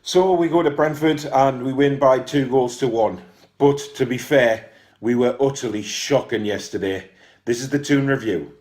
So we go to Brentford and we win by 2 goals to 1. But to be fair, we were utterly shocking yesterday. This is the Toon review.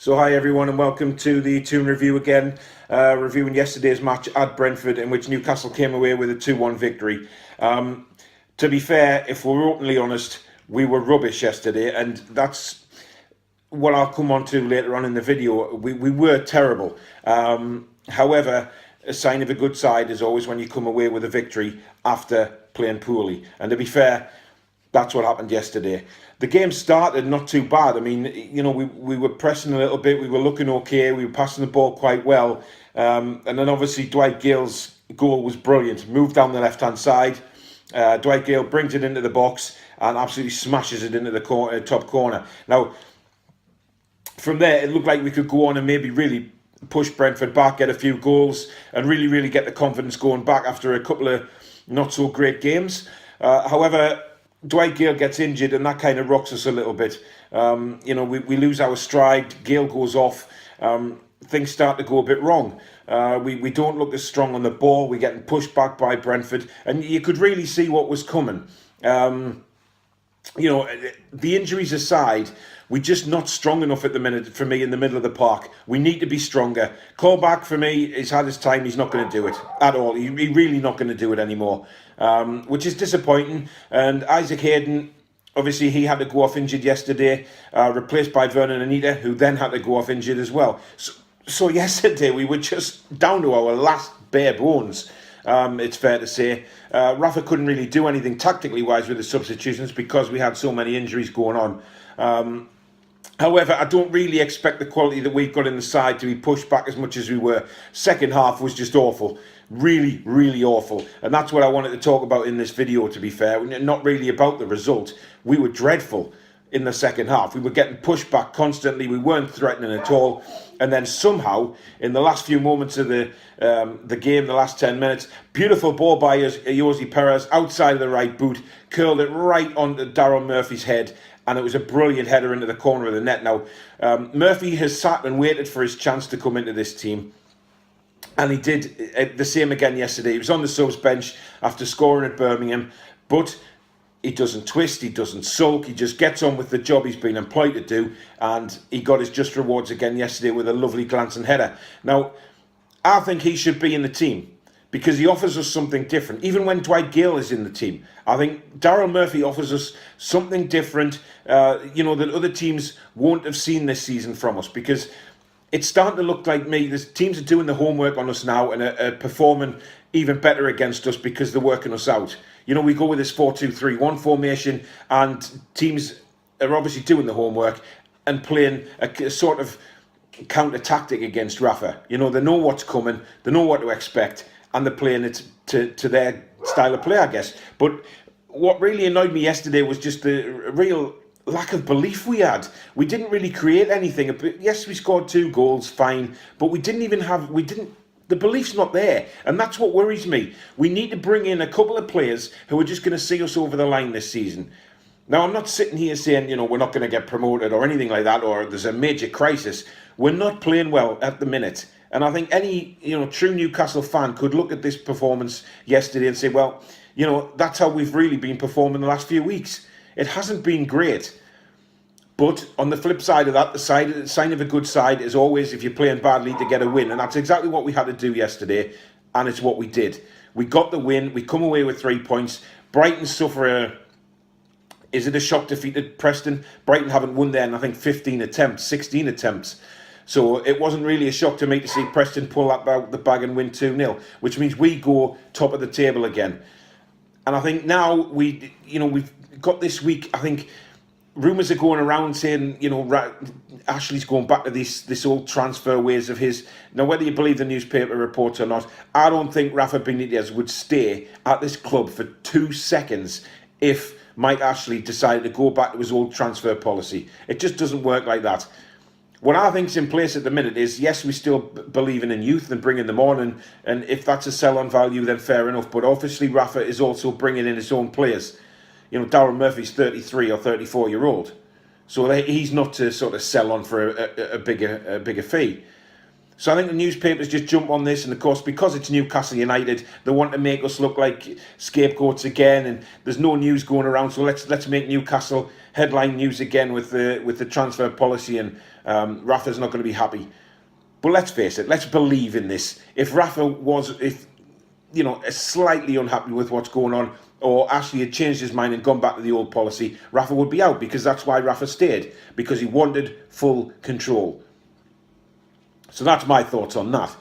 So hi everyone and welcome to the Toon review again, reviewing yesterday's match at Brentford in which Newcastle came away with a 2-1 victory. To be fair, if we're openly honest, we were rubbish yesterday, and that's what I'll come on to later on in the video. We were terrible. However, a sign of a good side is always when you come away with a victory after playing poorly. And to be fair, that's what happened yesterday. The game started not too bad. I mean, you know, we were pressing a little bit. We were looking okay. We were passing the ball quite well. And then obviously Dwight Gale's goal was brilliant. Moved down the left-hand side. Dwight Gale brings it into the box and absolutely smashes it into the top corner. Now, from there, it looked like we could go on and maybe really push Brentford back, get a few goals, and really get the confidence going back after a couple of not-so-great games. However, Dwight Gale gets injured and that kind of rocks us a little bit. You know, we lose our stride, Gale goes off, things start to go a bit wrong. We don't look as strong on the ball, we're getting pushed back by Brentford, and you could really see what was coming. You know, the injuries aside, we're just not strong enough at the minute for me in the middle of the park. We need to be stronger. Callback for me, he's had his time, he's not going to do it at all. He's really not going to do it anymore, which is disappointing. And Isaac Hayden, obviously he had to go off injured yesterday, replaced by Vernon Anita, who then had to go off injured as well. So yesterday we were just down to our last bare bones. It's fair to say. Rafa couldn't really do anything tactically wise with the substitutions because we had so many injuries going on. However, I don't really expect the quality that we've got in the side to be pushed back as much as we were. Second half was just awful. Really awful. And that's what I wanted to talk about in this video, to be fair. Not really about the result. We were dreadful in the second half. We were getting pushed back constantly. We weren't threatening at all. And then somehow, in the last few moments of the game, the last 10 minutes, beautiful ball by Jose Perez outside of the right boot, curled it right onto Daryl Murphy's head, and it was a brilliant header into the corner of the net. Now, Murphy has sat and waited for his chance to come into this team, and he did the same again yesterday. He was on the subs bench after scoring at Birmingham, but he doesn't twist, he doesn't sulk, he just gets on with the job he's been employed to do, and he got his just rewards again yesterday with a lovely glancing header. Now, I think he should be in the team because he offers us something different. Even when Dwight Gale is in the team, I think Daryl Murphy offers us something different, you know, that other teams won't have seen this season from us, because it's starting to look like the teams are doing the homework on us now and are performing even better against us because they're working us out. You know, we go with this 4-2-3-1 formation, and teams are obviously doing the homework and playing a sort of counter tactic against Rafa. You know, they know what's coming, they know what to expect, and they're playing it to their style of play, I guess. But what really annoyed me yesterday was just the real lack of belief we had. We didn't really create anything. Yes, we scored 2 goals, fine, but the belief's not there, and that's what worries me. We need to bring in a couple of players who are just going to see us over the line this season. Now, I'm not sitting here saying, you know, we're not going to get promoted or anything like that, or there's a major crisis. We're not playing well at the minute. And I think any, you know, true Newcastle fan could look at this performance yesterday and say, well, you know, that's how we've really been performing the last few weeks. It hasn't been great. But on the flip side of that, the sign of a good side is always, if you're playing badly, to get a win. And that's exactly what we had to do yesterday, and it's what we did. We got the win. We come away with 3 points. Brighton suffer is it a shock defeat at Preston? Brighton haven't won there in, I think, 16 attempts. So it wasn't really a shock to me to see Preston pull that out the bag and win 2-0, which means we go top of the table again. And I think now we've got this week, I think, rumours are going around saying, you know, Ashley's going back to this old transfer ways of his. Now, whether you believe the newspaper reports or not, I don't think Rafa Benitez would stay at this club for 2 seconds if Mike Ashley decided to go back to his old transfer policy. It just doesn't work like that. What I think's in place at the minute is, yes, we still believing in youth and bringing them on, and if that's a sell-on value, then fair enough. But obviously, Rafa is also bringing in his own players. You know, Darren Murphy's 33 or 34-year-old, so he's not to sort of sell on for a bigger fee. So I think the newspapers just jump on this, and of course, because it's Newcastle United, they want to make us look like scapegoats again, and there's no news going around. So let's make Newcastle headline news again with the transfer policy, and Rafa's not going to be happy. But let's face it, let's believe in this. If Rafa was, slightly unhappy with what's going on, or actually had changed his mind and gone back to the old policy, Rafa would be out, because that's why Rafa stayed, because he wanted full control. So that's my thoughts on that.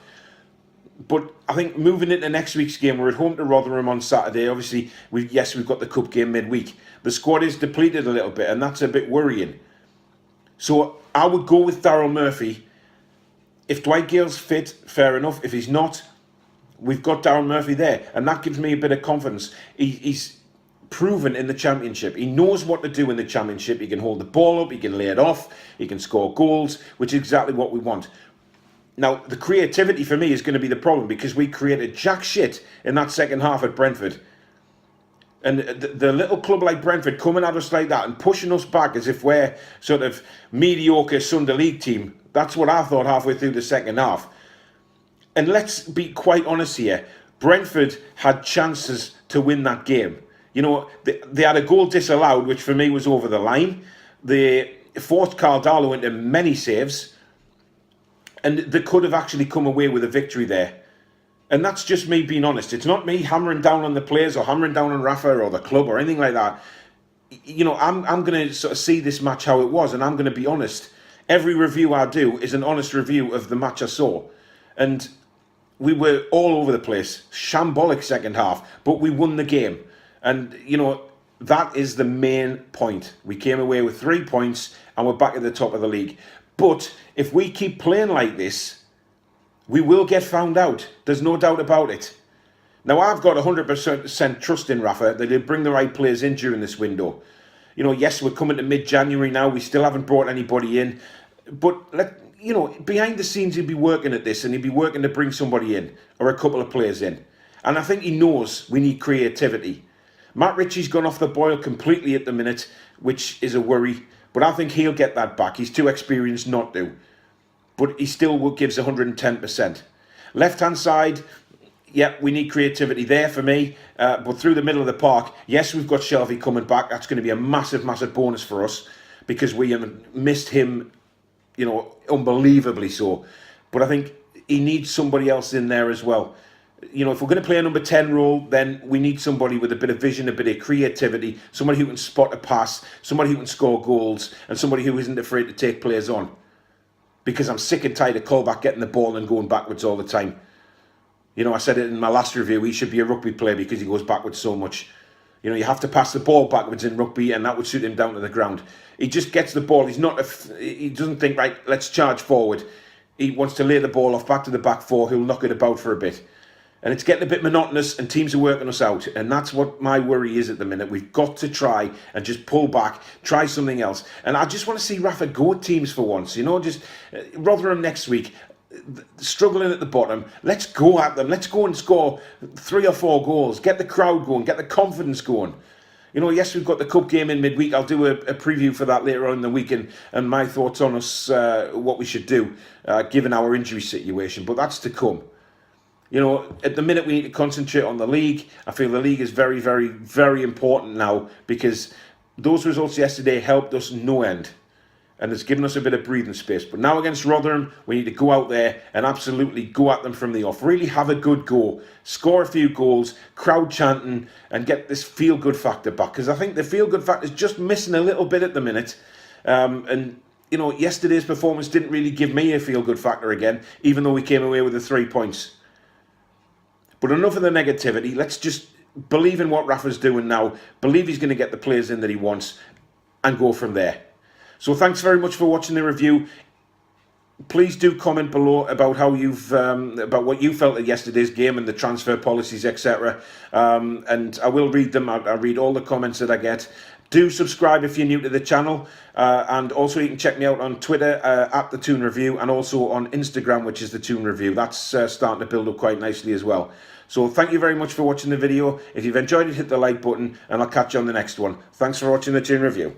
But I think moving into next week's game, we're at home to Rotherham on Saturday. Obviously, we've got the cup game midweek. The squad is depleted a little bit, and that's a bit worrying. So I would go with Daryl Murphy. If Dwight Gale's fit, fair enough. If he's not, we've got Daryl Murphy there, and that gives me a bit of confidence. He's proven in the Championship. He knows what to do in the Championship. He can hold the ball up, he can lay it off, he can score goals, which is exactly what we want. Now, the creativity for me is going to be the problem, because we created jack shit in that second half at Brentford. And the little club like Brentford coming at us like that and pushing us back as if we're sort of mediocre Sunday League team. That's what I thought halfway through the second half. And let's be quite honest here. Brentford had chances to win that game. You know, they had a goal disallowed, which for me was over the line. They forced Carl Darlow into many saves. And they could have actually come away with a victory there. And that's just me being honest. It's not me hammering down on the players or hammering down on Rafa or the club or anything like that. You know, I'm going to sort of see this match how it was, and I'm going to be honest. Every review I do is an honest review of the match I saw. And we were all over the place. Shambolic second half, but we won the game. And, you know, that is the main point. We came away with 3 points and we're back at the top of the league. But if we keep playing like this, we will get found out. There's no doubt about it. Now, I've got 100% trust in Rafa that he'll bring the right players in during this window. You know, yes, we're coming to mid-January now. We still haven't brought anybody in. But, behind the scenes, he'll be working at this, and he'll be working to bring somebody in or a couple of players in. And I think he knows we need creativity. Matt Ritchie's gone off the boil completely at the minute, which is a worry. But I think he'll get that back. He's too experienced not to. But he still gives 110%. Left-hand side, yeah, we need creativity there for me. But through the middle of the park, yes, we've got Shelby coming back. That's going to be a massive, massive bonus for us, because we have missed him, you know, unbelievably so. But I think he needs somebody else in there as well. You know, if we're going to play a number 10 role, then we need somebody with a bit of vision, a bit of creativity, somebody who can spot a pass, somebody who can score goals, and somebody who isn't afraid to take players on. Because I'm sick and tired of Colback getting the ball and going backwards all the time. You know, I said it in my last review, he should be a rugby player because he goes backwards so much. You know, you have to pass the ball backwards in rugby, and that would suit him down to the ground. He just gets the ball. He doesn't think, right, let's charge forward. He wants to lay the ball off back to the back four, who'll knock it about for a bit. And it's getting a bit monotonous, and teams are working us out. And that's what my worry is at the minute. We've got to try and just pull back, try something else. And I just want to see Rafa go at teams for once. You know, just Rotherham next week, struggling at the bottom. Let's go at them. Let's go and score 3 or 4 goals. Get the crowd going. Get the confidence going. You know, yes, we've got the cup game in midweek. I'll do a preview for that later on in the week, and my thoughts on us, what we should do, given our injury situation. But that's to come. You know, at the minute we need to concentrate on the league. I feel the league is very, very, very important now, because those results yesterday helped us no end. And it's given us a bit of breathing space. But now against Rotherham, we need to go out there and absolutely go at them from the off. Really have a good go. Score a few goals, crowd chanting, and get this feel-good factor back. Because I think the feel-good factor is just missing a little bit at the minute. And, you know, yesterday's performance didn't really give me a feel-good factor again, even though we came away with the 3 points. But enough of the negativity. Let's just believe in what Rafa's doing now. Believe he's going to get the players in that he wants, and go from there. So thanks very much for watching the review. Please do comment below about how about what you felt of yesterday's game and the transfer policies, etc. And I will read them. I read all the comments that I get. Do subscribe if you're new to the channel, and also you can check me out on Twitter at the Toon Review, and also on Instagram, which is the Toon Review. That's starting to build up quite nicely as well. So thank you very much for watching the video. If you've enjoyed it, hit the like button, and I'll catch you on the next one. Thanks for watching the Toon Review.